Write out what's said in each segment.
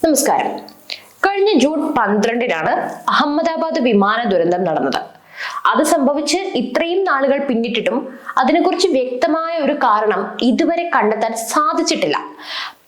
നമസ്കാരം. കഴിഞ്ഞ ജൂൺ 12-നാണ് അഹമ്മദാബാദ് വിമാന ദുരന്തം നടന്നത്. അത് സംഭവിച്ച് ഇത്രയും നാളുകൾ പിന്നിട്ടിട്ടും അതിനെക്കുറിച്ച് വ്യക്തമായ ഒരു കാരണം ഇതുവരെ കണ്ടെത്താൻ സാധിച്ചിട്ടില്ല.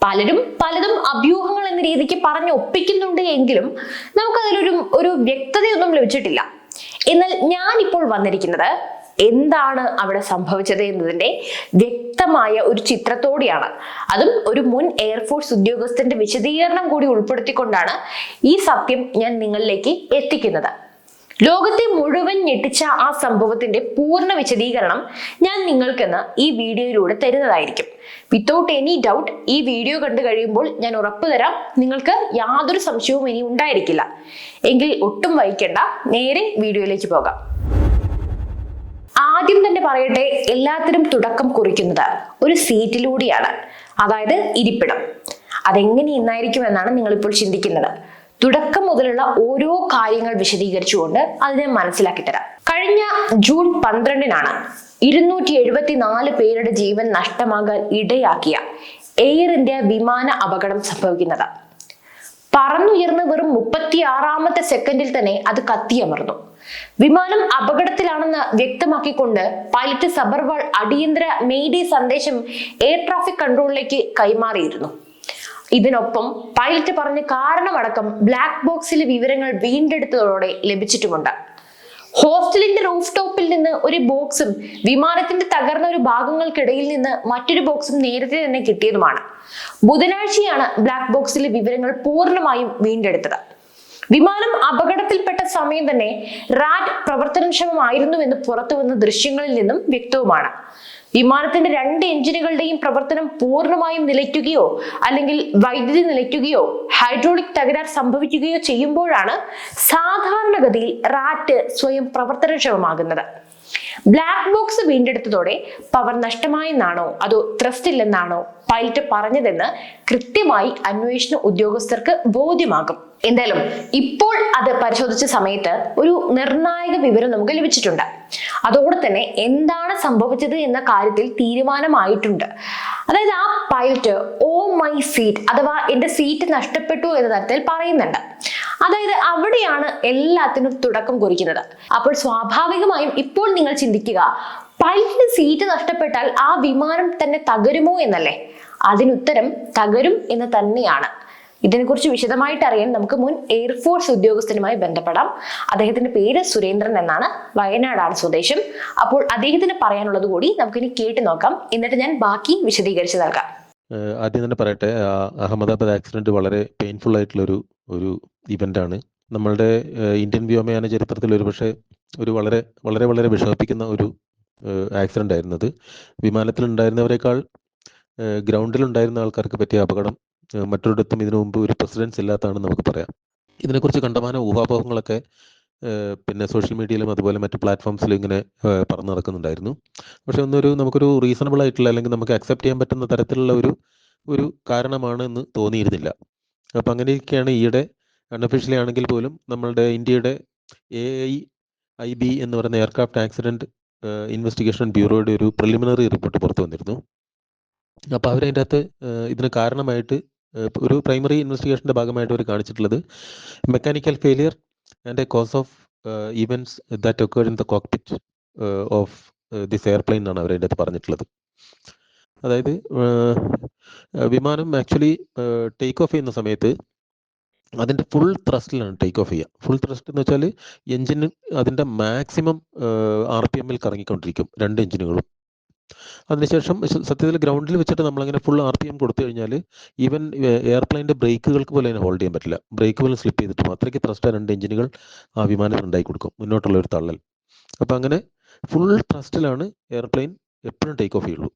പലരും പലതും അഭ്യൂഹങ്ങൾ എന്ന രീതിക്ക് പറഞ്ഞ് ഒപ്പിക്കുന്നുണ്ട് എങ്കിലും നമുക്കതിലൊരു വ്യക്തതയൊന്നും ലഭിച്ചിട്ടില്ല. എന്നാൽ ഞാൻ ഇപ്പോൾ വന്നിരിക്കുന്നത് എന്താണ് അവിടെ സംഭവിച്ചത് എന്നതിന്റെ വ്യക്തമായ ഒരു ചിത്രത്തോടെയാണ്. അതും ഒരു മുൻ എയർഫോഴ്സ് ഉദ്യോഗസ്ഥന്റെ വിശദീകരണം കൂടി ഉൾപ്പെടുത്തിക്കൊണ്ടാണ് ഈ സത്യം ഞാൻ നിങ്ങളിലേക്ക് എത്തിക്കുന്നത്. ലോകത്തെ മുഴുവൻ ഞെട്ടിച്ച ആ സംഭവത്തിന്റെ പൂർണ്ണ വിശദീകരണം ഞാൻ നിങ്ങൾക്കെന്ന് ഈ വീഡിയോയിലൂടെ തരുന്നതായിരിക്കും. വിത്തൗട്ട് എനി ഡൗട്ട് ഈ വീഡിയോ കണ്ടു കഴിയുമ്പോൾ ഞാൻ ഉറപ്പു തരാം, നിങ്ങൾക്ക് യാതൊരു സംശയവും ഇനി ഉണ്ടായിരിക്കില്ല. എങ്കിൽ ഒട്ടും വൈകേണ്ട, നേരെ വീഡിയോയിലേക്ക് പോകാം. ആദ്യം തന്നെ പറയട്ടെ, എല്ലാത്തിനും തുടക്കം കുറിക്കുന്നത് ഒരു സീറ്റിലൂടെയാണ്, അതായത് ഇരിപ്പിടം. അതെങ്ങനെ ഇന്നായിരിക്കും എന്നാണ് നിങ്ങളിപ്പോൾ ചിന്തിക്കുന്നത്. തുടക്കം മുതലുള്ള ഓരോ കാര്യങ്ങൾ വിശദീകരിച്ചുകൊണ്ട് അത് ഞാൻ മനസ്സിലാക്കി തരാം. കഴിഞ്ഞ ജൂൺ 12-നാണ് 274 പേരുടെ ജീവൻ നഷ്ടമാകാൻ ഇടയാക്കിയ എയർ ഇന്ത്യ വിമാന അപകടം സംഭവിക്കുന്നത്. പറന്നുയർന്ന് വെറും 36-ാമത്തെ സെക്കൻഡിൽ തന്നെ അത് കത്തിയമർന്നു. വിമാനം അപകടത്തിലാണെന്ന് വ്യക്തമാക്കിക്കൊണ്ട് പൈലറ്റ് സബർവാൾ അടിയന്തര മെയ്ഡേ സന്ദേശം എയർ ട്രാഫിക് കൺട്രോളിലേക്ക് കൈമാറിയിരുന്നു. ഇതിനൊപ്പം പൈലറ്റ് പറഞ്ഞ കാരണമടക്കം ബ്ലാക്ക് ബോക്സിലെ വിവരങ്ങൾ വീണ്ടെടുത്തതോടെ ലഭിച്ചിട്ടുമുണ്ട്. ഹോസ്റ്റലിന്റെ റൂഫ് ടോപ്പിൽ നിന്ന് ഒരു ബോക്സും വിമാനത്തിന്റെ തകർന്ന ഒരു ഭാഗങ്ങൾക്കിടയിൽ നിന്ന് മറ്റൊരു ബോക്സും നേരത്തെ തന്നെ കിട്ടിയതുമാണ്. ബുധനാഴ്ചയാണ് ബ്ലാക്ക് ബോക്സിലെ വിവരങ്ങൾ പൂർണ്ണമായും വീണ്ടെടുത്തത്. വിമാനം അപകടത്തിൽപ്പെട്ട സമയം തന്നെ റാറ്റ് പ്രവർത്തനക്ഷമമായിരുന്നുവെന്ന് പുറത്തു വന്ന ദൃശ്യങ്ങളിൽ നിന്നും വ്യക്തവുമാണ്. വിമാനത്തിന്റെ 2 എഞ്ചിനുകളുടെയും പ്രവർത്തനം പൂർണ്ണമായും നിലയ്ക്കുകയോ അല്ലെങ്കിൽ വൈദ്യുതി നിലയ്ക്കുകയോ ഹൈഡ്രോളിക് തകരാർ സംഭവിക്കുകയോ ചെയ്യുമ്പോഴാണ് സാധാരണഗതിയിൽ റാറ്റ് സ്വയം പ്രവർത്തനക്ഷമമാകുന്നത്. ബ്ലാക്ക് ബോക്സ് വീണ്ടെടുത്തതോടെ പവർ നഷ്ടമായെന്നാണോ അതോ ത്രസ്റ്റ് ഇല്ലെന്നാണോ പൈലറ്റ് പറഞ്ഞതെന്ന് കൃത്യമായി അന്വേഷണ ഉദ്യോഗസ്ഥർക്ക് ബോധ്യമാകും. എന്തായാലും ഇപ്പോൾ അത് പരിശോധിച്ച സമയത്ത് ഒരു നിർണായക വിവരം നമുക്ക് ലഭിച്ചിട്ടുണ്ട്. അതോടെ തന്നെ എന്താണ് സംഭവിച്ചത് എന്ന കാര്യത്തിൽ തീരുമാനമായിട്ടുണ്ട്. അതായത് ആ പൈലറ്റ് ഓ മൈ സീറ്റ് അഥവാ എന്റെ സീറ്റ് നഷ്ടപ്പെട്ടു എന്ന തരത്തിൽ പറയുന്നുണ്ട്. അതായത് അവിടെയാണ് എല്ലാത്തിനും തുടക്കം കുറിക്കുന്നത്. അപ്പോൾ സ്വാഭാവികമായും ഇപ്പോൾ നിങ്ങൾ ചിന്തിക്കുക, പൈലറ്റിന് സീറ്റ് നഷ്ടപ്പെട്ടാൽ ആ വിമാനം തന്നെ തകരുമോ എന്നല്ലേ? അതിനുത്തരം തകരും എന്ന് തന്നെയാണ്. ഇതിനെക്കുറിച്ച് വിശദമായിട്ട് അറിയാൻ നമുക്ക് മുൻ എയർഫോഴ്സ് ഉദ്യോഗസ്ഥനുമായി ബന്ധപ്പെടാം. അദ്ദേഹത്തിന്റെ പേര് സുരേന്ദ്രൻ എന്നാണ്, വയനാടാണ് സ്വദേശം. അപ്പോൾ അദ്ദേഹത്തിന് പറയാനുള്ളത് കൂടി നമുക്കിനി കേട്ട് നോക്കാം, എന്നിട്ട് ഞാൻ ബാക്കി വിശദീകരിച്ച് നൽകാം. ആദ്യം തന്നെ പറയട്ടെ, അഹമ്മദാബാദ് ആക്സിഡന്റ് വളരെ പെയിൻഫുൾ ആയിട്ടുള്ള ഒരു ഇവന്റ് ആണ്. നമ്മളുടെ ഇന്ത്യൻ വ്യോമയാന ചരിത്രത്തിൽ ഒരു വളരെ വളരെ വളരെ വിഷമിപ്പിക്കുന്ന ഒരു ആക്സിഡന്റ് ആയിരുന്നത്. വിമാനത്തിലുണ്ടായിരുന്നവരെക്കാൾ ഗ്രൗണ്ടിലുണ്ടായിരുന്ന ആൾക്കാർക്ക് പറ്റിയ അപകടം മറ്റൊരിടത്തും ഇതിനു മുമ്പ് ഒരു പ്രസിഡൻസ് ഇല്ലാത്തതാണെന്ന് നമുക്ക് പറയാം. ഇതിനെക്കുറിച്ച് കണ്ടമാനം ഊഹാപോഹങ്ങളൊക്കെ പിന്നെ സോഷ്യൽ മീഡിയയിലും അതുപോലെ മറ്റ് പ്ലാറ്റ്ഫോംസിലും ഇങ്ങനെ പറഞ്ഞു നടക്കുന്നുണ്ടായിരുന്നു. പക്ഷെ നമുക്കൊരു റീസണബിൾ ആയിട്ടുള്ള അല്ലെങ്കിൽ നമുക്ക് അക്സെപ്റ്റ് ചെയ്യാൻ പറ്റുന്ന തരത്തിലുള്ള ഒരു കാരണമാണ് എന്ന് തോന്നിയിരുന്നില്ല. അപ്പം അങ്ങനെയൊക്കെയാണ് ഈയിടെ അൺഒഫീഷ്യലി ആണെങ്കിൽ പോലും നമ്മളുടെ ഇന്ത്യയുടെ AIIB എന്ന് പറയുന്ന എയർക്രാഫ്റ്റ് ആക്സിഡന്റ് ഇൻവെസ്റ്റിഗേഷൻ ബ്യൂറോയുടെ ഒരു പ്രിലിമിനറി റിപ്പോർട്ട് പുറത്തു വന്നിരുന്നു. അപ്പോൾ അവരതിൻ്റെ അകത്ത് ഇതിന് കാരണമായിട്ട് ഒരു പ്രൈമറി ഇൻവെസ്റ്റിഗേഷൻ്റെ ഭാഗമായിട്ട് അവർ കാണിച്ചിട്ടുള്ളത് mechanical failure and a cause of events that occurred in the cockpit of this airplane എന്നാണ് അവരതിൻ്റെ അകത്ത് പറഞ്ഞിട്ടുള്ളത്. അതായത് വിമാനം ആക്ച്വലി ടേക്ക് ഓഫ് ചെയ്യുന്ന സമയത്ത് അതിൻ്റെ ഫുൾ ത്രസ്റ്റിലാണ് ടേക്ക് ഓഫ് ചെയ്യുക. ഫുൾ ത്രസ്റ്റ് എന്ന് വെച്ചാൽ എഞ്ചിന് അതിൻ്റെ മാക്സിമം RPM കറങ്ങിക്കൊണ്ടിരിക്കും, 2 എഞ്ചിനുകളും. അതിനുശേഷം സത്യത്തിൽ ഗ്രൗണ്ടിൽ വെച്ചിട്ട് നമ്മളങ്ങനെ ഫുൾ RPM കൊടുത്തു കഴിഞ്ഞാൽ ഈവൻ എയർപ്ലെയിൻ്റെ ബ്രേക്കുകൾക്ക് പോലും അതിനെ ഹോൾഡ് ചെയ്യാൻ പറ്റില്ല. ബ്രേക്ക് പോലും സ്ലിപ്പ് ചെയ്തിട്ടും അത്രയ്ക്ക് ത്രസ്റ്റ് 2 എഞ്ചിനുകൾ ആ വിമാനത്തിൽ ഉണ്ടായി കൊടുക്കും, മുന്നോട്ടുള്ള ഒരു തള്ളൽ. അപ്പം അങ്ങനെ ഫുൾ ത്രസ്റ്റിലാണ് എയർപ്ലെയിൻ എപ്പോഴും ടേക്ക് ഓഫ് ചെയ്യുള്ളൂ.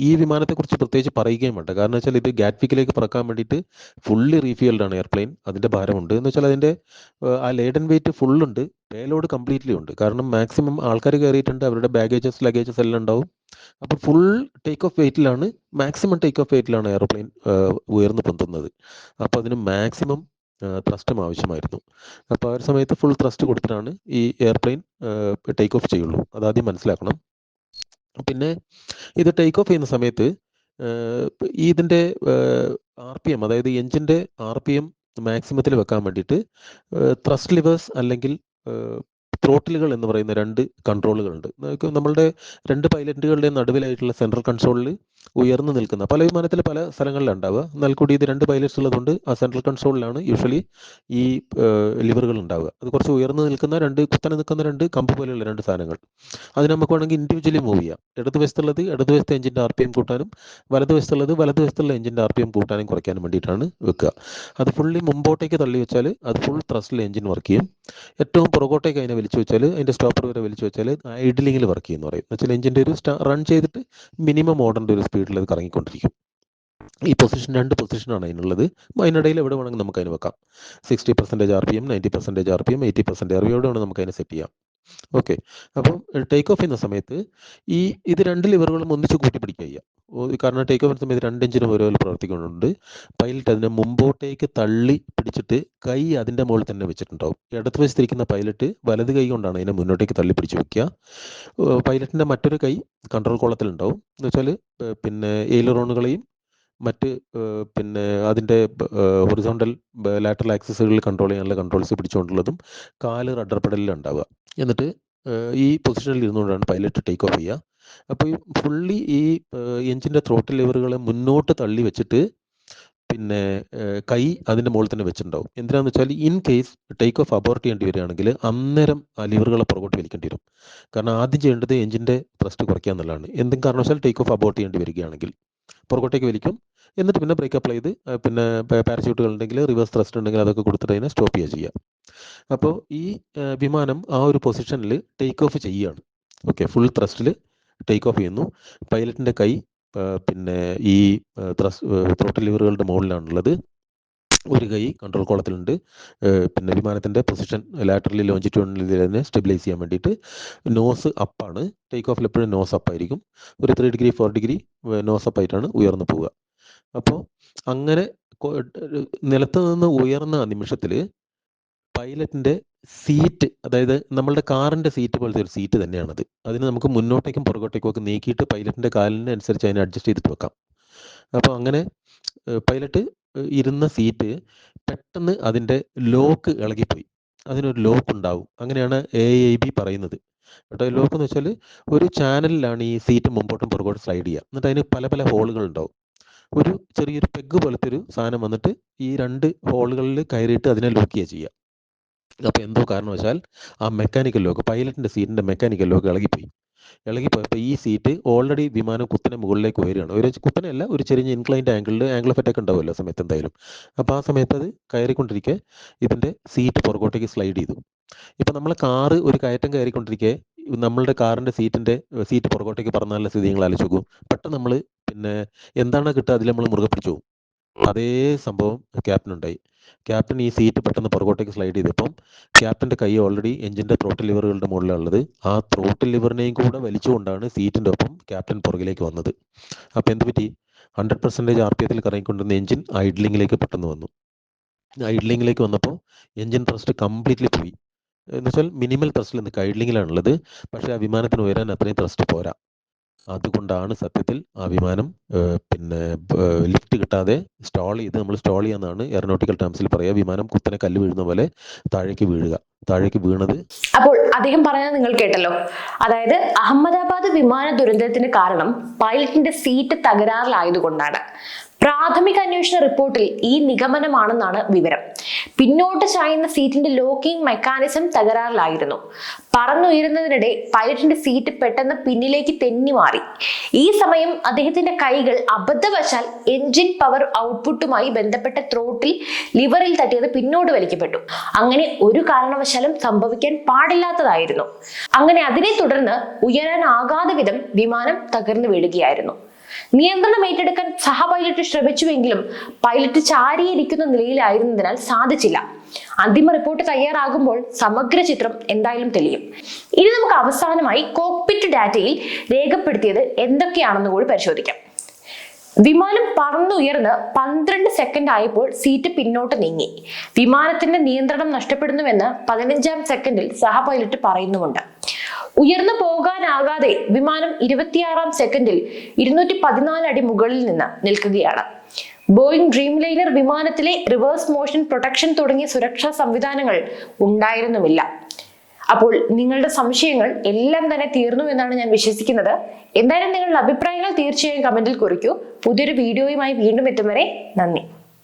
ഈ വിമാനത്തെക്കുറിച്ച് പ്രത്യേകിച്ച് പറയുകയും വേണ്ട. കാരണം വെച്ചാൽ ഇത് ഗാറ്റ്വിക്കിലേക്ക് പറക്കാൻ വേണ്ടിയിട്ട് ഫുള്ളി റീഫ്യൂൽഡ് ആണ് എയർപ്ലെയിൻ. അതിൻ്റെ ഭാരമുണ്ട് എന്ന് വെച്ചാൽ അതിൻ്റെ ആ ലേഡൻ വെയിറ്റ് ഫുള്ളുണ്ട്, പേലോഡ് കംപ്ലീറ്റ്ലി ഉണ്ട്. കാരണം മാക്സിമം ആൾക്കാർ കയറിയിട്ടുണ്ട്, അവരുടെ ലഗേജസ് എല്ലാം ഉണ്ടാവും. അപ്പോൾ ഫുൾ ടേക്ക് ഓഫ് വെയിറ്റിലാണ്, മാക്സിമം ടേക്ക് ഓഫ് വെയിറ്റിലാണ് എയർപ്ലെയിൻ ഉയർന്നു പൊന്തുന്നത്. അപ്പോൾ അതിന് മാക്സിമം ത്രസ്റ്റും ആവശ്യമായിരുന്നു. അപ്പോൾ ആ ഒരു സമയത്ത് ഫുൾ ത്രസ്റ്റ് കൊടുത്തിട്ടാണ് ഈ എയർപ്ലെയിൻ ടേക്ക് ഓഫ് ചെയ്യുള്ളൂ. അതാദ്യം മനസ്സിലാക്കണം. പിന്നെ ഇത് ടേക്ക് ഓഫ് ചെയ്യുന്ന സമയത്ത് ഇതിൻ്റെ RPM, അതായത് എഞ്ചിൻ്റെ RPM മാക്സിമത്തിൽ വെക്കാൻ വേണ്ടിയിട്ട് ത്രസ്റ്റ് ലിവേഴ്സ് അല്ലെങ്കിൽ ത്രോട്ടിലുകൾ എന്ന് പറയുന്ന 2 കൺട്രോളുകളുണ്ട്. നമ്മളുടെ 2 പൈലറ്റുകളുടെ നടുവിലായിട്ടുള്ള സെൻട്രൽ കൺസോളിൽ ഉയർന്നു നിൽക്കുന്ന പല വിമാനത്തിൽ പല സ്ഥലങ്ങളിലാണ് ഉണ്ടാവുക. എന്നാൽ കൂടി ഇത് 2 പൈലറ്റ്സ് ഉള്ളതുകൊണ്ട് ആ സെൻട്രൽ കൺസോളിലാണ് യൂഷ്വലി ഈ ലിവറുകൾ ഉണ്ടാവുക. അത് കുറച്ച് ഉയർന്നു നിൽക്കുന്ന 2 കുത്തനെ നിൽക്കുന്ന 2 കമ്പ് പോലെയുള്ള 2 സാധനങ്ങൾ. അത് നമുക്ക് വേണമെങ്കിൽ ഇൻഡിവിജ്വലി മൂവ് ചെയ്യാം. ഇടതുവശത്തുള്ളത് ഇടതുവശത്തെ എഞ്ചിൻ്റെ RPM കൂട്ടാനും വലതുവശത്തുള്ളത് വലതുവശത്തുള്ള എഞ്ചിൻ്റെ RPM കൂട്ടാനും കുറയ്ക്കാനും വേണ്ടിയിട്ടാണ് വെക്കുക. അത് ഫുള്ളി മുമ്പോട്ടേക്ക് തള്ളി വെച്ചാൽ അത് ഫുൾ ത്രസ്റ്റിൽ എഞ്ചിൻ വർക്ക് ചെയ്യും. ഏറ്റവും പുറകോട്ടേക്ക് അതിനെ വലിച്ചു വെച്ചാൽ അതിൻ്റെ സ്റ്റോപ്പർ വരെ വലിച്ചു വെച്ചാൽ ഐഡ്ലിങ്ങിൽ വർക്ക് ചെയ്യുമെന്ന് പറയും. എന്ന് വെച്ചാൽ എഞ്ചിൻ്റെ ഒരു റൺ ചെയ്തിട്ട് മിനിമം ഓടേണ്ട ഒരു സ്പീഡിൽ അത് കറങ്ങിക്കൊണ്ടിരിക്കും. ഈ പൊസിഷൻ 2 പൊസിഷനാണ് അതിനുള്ളത്. അതിനിടയിൽ എവിടെ വേണമെങ്കിൽ നമുക്ക് അതിന് വെക്കാം. 60% RPM, 90% RPM, 80% RPM എവിടെ വേണമെങ്കിൽ നമുക്ക് അതിനെ സെറ്റ് ചെയ്യാം. ഓക്കെ. അപ്പം ടേക്ക് ഓഫ് ചെയ്യുന്ന സമയത്ത് ഇത് 2 ലിവറുകളും ഒന്നിച്ച് കൂട്ടിപ്പിടിക്കുക ചെയ്യുക. കാരണം ടേക്ക് ഓഫ് ചെയ്യുന്ന സമയത്ത് 2 എഞ്ചിനും ഓരോ പ്രവർത്തിക്കുന്നുണ്ട്. പൈലറ്റ് അതിനെ മുമ്പോട്ടേക്ക് തള്ളി പിടിച്ചിട്ട് കൈ അതിൻ്റെ മുകളിൽ തന്നെ വെച്ചിട്ടുണ്ടാവും. ഇടതുവശത്തിരിക്കുന്ന പൈലറ്റ് വലത് കൈ കൊണ്ടാണ് അതിനെ മുന്നോട്ടേക്ക് തള്ളി പിടിച്ച് വെക്കുക. പൈലറ്റിൻ്റെ മറ്റൊരു കൈ കൺട്രോൾ കോളത്തിലുണ്ടാവും. എന്ന് വെച്ചാൽ പിന്നെ എയിലറോണുകളെയും മറ്റ് പിന്നെ അതിൻ്റെ ഹൊറിസോണ്ടൽ ലാറ്ററൽ ആക്സിസുകളിൽ കൺട്രോൾ ചെയ്യാനുള്ള കൺട്രോൾസ് പിടിച്ചുകൊണ്ടുള്ളതും കാല് റഡർ പെഡലിലുണ്ടാവുക. എന്നിട്ട് ഈ പൊസിഷനിൽ ഇരുന്നുകൊണ്ടാണ് പൈലറ്റ് ടേക്ക് ഓഫ് ചെയ്യുക. അപ്പോൾ ഈ ഫുള്ളി ഈ എഞ്ചിൻ്റെ ത്രോട്ടിൽ ലിവറുകളെ മുന്നോട്ട് തള്ളി വെച്ചിട്ട് പിന്നെ കൈ അതിൻ്റെ മുകളിൽ തന്നെ വെച്ചിട്ടുണ്ടാവും. എന്തിനാന്ന് വെച്ചാൽ in case take off abort ചെയ്യേണ്ടി വരികയാണെങ്കിൽ അന്നേരം ആ ലിവറുകളെ പുറകോട്ട് വലിക്കേണ്ടി വരും. കാരണം ആദ്യം ചെയ്യേണ്ടത് എഞ്ചിൻ്റെ ത്രസ്റ്റ് കുറയ്ക്കുക എന്നുള്ളതാണ്. എന്തെങ്കിലും കാരണവശാൽ ടേക്ക് ഓഫ് അബോർട്ട് ചെയ്യേണ്ടി വരികയാണെങ്കിൽ പുറകോട്ടേക്ക് വലിക്കും. എന്നിട്ട് പിന്നെ ബ്രേക്ക് അപ്ലൈ ചെയ്ത് പിന്നെ പാരച്യൂട്ടുകൾ ഉണ്ടെങ്കിൽ റിവേഴ്സ് ത്രസ്റ്റ് ഉണ്ടെങ്കിൽ അതൊക്കെ കൊടുത്തിട്ട് അതിനെ സ്റ്റോപ്പ് ചെയ്യുക. അപ്പോൾ ഈ വിമാനം ആ ഒരു പൊസിഷനിൽ ടേക്ക് ഓഫ് ചെയ്യുകയാണ്. ഓക്കെ, ഫുൾ ത്രസ്റ്റിൽ ടേക്ക് ഓഫ് ചെയ്യുന്നു. പൈലറ്റിൻ്റെ കൈ പിന്നെ ഈ ത്രോട്ടിൽ ലിവറുകളുടെ മുകളിലാണുള്ളത്. ഒരു കൈ കൺട്രോൾ കോളത്തിലുണ്ട്. പിന്നെ വിമാനത്തിൻ്റെ പൊസിഷൻ ലാറ്ററലി ലോഞ്ചിറ്റ്യൂഡിനലി തന്നെ സ്റ്റെബിലൈസ് ചെയ്യാൻ വേണ്ടിയിട്ട് നോസ് അപ്പാണ്. ടേക്ക് ഓഫിൽ എപ്പോഴും നോസ് അപ്പായിരിക്കും. ഒരു 3 ഡിഗ്രി 4 ഡിഗ്രി നോസ് അപ്പായിട്ടാണ് ഉയർന്നു പോവുക. അപ്പോൾ അങ്ങനെ നിലത്ത് നിന്ന് ഉയർന്ന നിമിഷത്തിൽ പൈലറ്റിൻ്റെ സീറ്റ്, അതായത് നമ്മളുടെ കാറിൻ്റെ സീറ്റ് പോലത്തെ ഒരു സീറ്റ് തന്നെയാണത്. അതിന് നമുക്ക് മുന്നോട്ടേക്കും പുറകോട്ടേക്കും ഒക്കെ നീക്കിയിട്ട് പൈലറ്റിൻ്റെ കാലിന് അനുസരിച്ച് അതിനെ അഡ്ജസ്റ്റ് ചെയ്തിട്ട് വെക്കാം. അപ്പോൾ അങ്ങനെ പൈലറ്റ് ഇരുന്ന സീറ്റ് പെട്ടെന്ന് അതിൻ്റെ ലോക്ക് ഇളകിപ്പോയി. അതിനൊരു ലോക്ക് ഉണ്ടാവും. അങ്ങനെയാണ് AAIB പറയുന്നത് കേട്ടോ. ലോക്ക് എന്ന് വെച്ചാൽ ഒരു ചാനലിലാണ് ഈ സീറ്റ് മുമ്പോട്ടും പുറകോട്ടും സ്ലൈഡ് ചെയ്യുക. എന്നിട്ട് അതിന് പല പല ഹോളുകൾ ഉണ്ടാവും. ഒരു ചെറിയൊരു പെഗ് പോലത്തെ ഒരു സാധനം വന്നിട്ട് ഈ 2 ഹോളുകളിൽ കയറിയിട്ട് അതിനെ ലോക്ക് ചെയ്യുക. അപ്പോൾ എന്തോ കാരണവശാൽ ആ മെക്കാനിക്കൽ ലോക്ക്, പൈലറ്റിൻ്റെ സീറ്റിൻ്റെ മെക്കാനിക്കൽ ലോക്ക് ഇളകിപ്പോയപ്പോൾ ഈ സീറ്റ് ഓൾറെഡി വിമാനം കുത്തനെ മുകളിലേക്ക് ഉയരുകയാണ്. ഒരു കുത്തനെയല്ല, ഒരു ചെറിയ ഇൻക്ലൈൻഡ് ആംഗിൾ ഓഫ് അറ്റാക്ക് ഉണ്ടാവുമല്ലോ സമയത്ത് എന്തായാലും. അപ്പോൾ ആ സമയത്ത് അത് കയറിക്കൊണ്ടിരിക്കെ ഇതിൻ്റെ സീറ്റ് പുറകോട്ടേക്ക് സ്ലൈഡ് ചെയ്തു. ഇപ്പം നമ്മൾ കാറ് ഒരു കയറ്റം കയറിക്കൊണ്ടിരിക്കെ നമ്മളുടെ കാറിൻ്റെ സീറ്റ് പുറകോട്ടേക്ക് പറന്നാലുള്ള സ്ഥിതി നിങ്ങൾ ആലോചിച്ച് നോക്കൂ. പെട്ടെന്ന് നമ്മൾ പിന്നെ എന്താണ് കിട്ടുക അതിൽ നമ്മൾ മുറുകെ പിടിച്ചു പോകും. അതേ സംഭവം ക്യാപ്റ്റനുണ്ടായി. ക്യാപ്റ്റൻ ഈ സീറ്റ് പെട്ടെന്ന് പുറകോട്ടേക്ക് സ്ലൈഡ് ചെയ്തപ്പം ക്യാപ്റ്റൻ്റെ കൈ ഓൾറെഡി എഞ്ചിൻ്റെ ത്രോട്ടിൽ ലിവറുകളുടെ മുകളിലുള്ളത്. ആ ത്രോട്ടിൽ ലിവറിനെയും കൂടെ വലിച്ചുകൊണ്ടാണ് സീറ്റിൻ്റെ ഒപ്പം ക്യാപ്റ്റൻ പുറകിലേക്ക് വന്നത്. അപ്പോൾ എന്ത് പറ്റി? 100% RPM കറങ്ങിക്കൊണ്ടിരുന്ന എഞ്ചിൻ ഐഡ്ലിങ്ങിലേക്ക് പെട്ടെന്ന് വന്നു. ഐഡ്ലിങ്ങിലേക്ക് വന്നപ്പോൾ എഞ്ചിൻ ത്രസ്റ്റ് കംപ്ലീറ്റ്ലി പോയി. എന്ന് വെച്ചാൽ മിനിമൽ ത്രസ്റ്റിൽ നിൽക്കുക, ഐഡ്ലിങ്ങിലാണുള്ളത്. പക്ഷേ ആ വിമാനത്തിന് ഉയരാൻ അത്രയും ത്രസ്റ്റ് പോരാ. അതുകൊണ്ടാണ് സത്യത്തിൽ ആ വിമാനം പിന്നെ ലിഫ്റ്റ് കിട്ടാതെ സ്റ്റോൾ ചെയ്യാന്നാണ് എയറോനോട്ടിക്കൽ ടേംസിൽ പറയുക. വിമാനം കുത്തനെ കല്ല് വീഴുന്ന പോലെ താഴേക്ക് വീണത്. അപ്പോൾ അദ്ദേഹം പറഞ്ഞത് നിങ്ങൾ കേട്ടല്ലോ. അതായത് അഹമ്മദാബാദ് വിമാന ദുരന്തത്തിന് കാരണം പൈലറ്റിന്റെ സീറ്റ് തകരാറിലായതുകൊണ്ടാണ്. പ്രാഥമിക അന്വേഷണ റിപ്പോർട്ടിൽ ഈ നിഗമനമാണെന്നാണ് വിവരം. പിന്നോട്ട് ചായുന്ന സീറ്റിന്റെ ലോക്കിംഗ് മെക്കാനിസം തകരാറിലായിരുന്നു. പറന്നുയരുന്നതിനിടെ പൈലറ്റിന്റെ സീറ്റ് പെട്ടെന്ന് പിന്നിലേക്ക് തെന്നി മാറി. ഈ സമയം അദ്ദേഹത്തിന്റെ കൈകൾ അബദ്ധവശാൽ എഞ്ചിൻ പവർ ഔട്ട്പുട്ടുമായി ബന്ധപ്പെട്ട ത്രോട്ടിൽ ലിവറിൽ തട്ടിയത് പിന്നോട്ട് വലിക്കപ്പെട്ടു. അങ്ങനെ ഒരു കാരണവശാലും സംഭവിക്കാൻ പാടില്ലാത്തതായിരുന്നു. അങ്ങനെ അതിനെ തുടർന്ന് ഉയരാനാകാതെ വിധം വിമാനം തകർന്നു വീഴുകയായിരുന്നു. നിയന്ത്രണം ഏറ്റെടുക്കാൻ സഹ പൈലറ്റ് ശ്രമിച്ചുവെങ്കിലും പൈലറ്റ് ചാരിയിരിക്കുന്ന നിലയിലായിരുന്നതിനാൽ സാധിച്ചില്ല. അന്തിമ റിപ്പോർട്ട് തയ്യാറാകുമ്പോൾ സമഗ്ര ചിത്രം എന്തായാലും തെളിയും. ഇനി നമുക്ക് അവസാനമായി കോക്പിറ്റ് ഡാറ്റയിൽ രേഖപ്പെടുത്തിയത് എന്തൊക്കെയാണെന്ന് കൂടി പരിശോധിക്കാം. വിമാനം പറന്നുയർന്ന് 12 സെക്കൻഡ് ആയപ്പോൾ സീറ്റ് പിന്നോട്ട് നീങ്ങി. വിമാനത്തിന്റെ നിയന്ത്രണം നഷ്ടപ്പെടുന്നുവെന്ന് 15-ാം സെക്കൻഡിൽ സഹ പൈലറ്റ് പറയുന്നുമുണ്ട്. ഉയർന്നു പോകാനാകാതെ വിമാനം 26-ാം സെക്കൻഡിൽ 214 അടി മുകളിൽ നിന്ന് നിൽക്കുകയാണ്. ബോയിങ് ഡ്രീംലൈനർ വിമാനത്തിലെ റിവേഴ്സ് മോഷൻ പ്രൊട്ടക്ഷൻ തുടങ്ങിയ സുരക്ഷാ സംവിധാനങ്ങൾ ഉണ്ടായിരുന്നുമില്ല. അപ്പോൾ നിങ്ങളുടെ സംശയങ്ങൾ എല്ലാം തന്നെ തീർന്നു എന്നാണ് ഞാൻ വിശ്വസിക്കുന്നത്. എന്തായാലും നിങ്ങളുടെ അഭിപ്രായങ്ങൾ തീർച്ചയായും കമന്റിൽ കുറിക്കൂ. പുതിയൊരു വീഡിയോയുമായി വീണ്ടും എത്തും വരെ നന്ദി.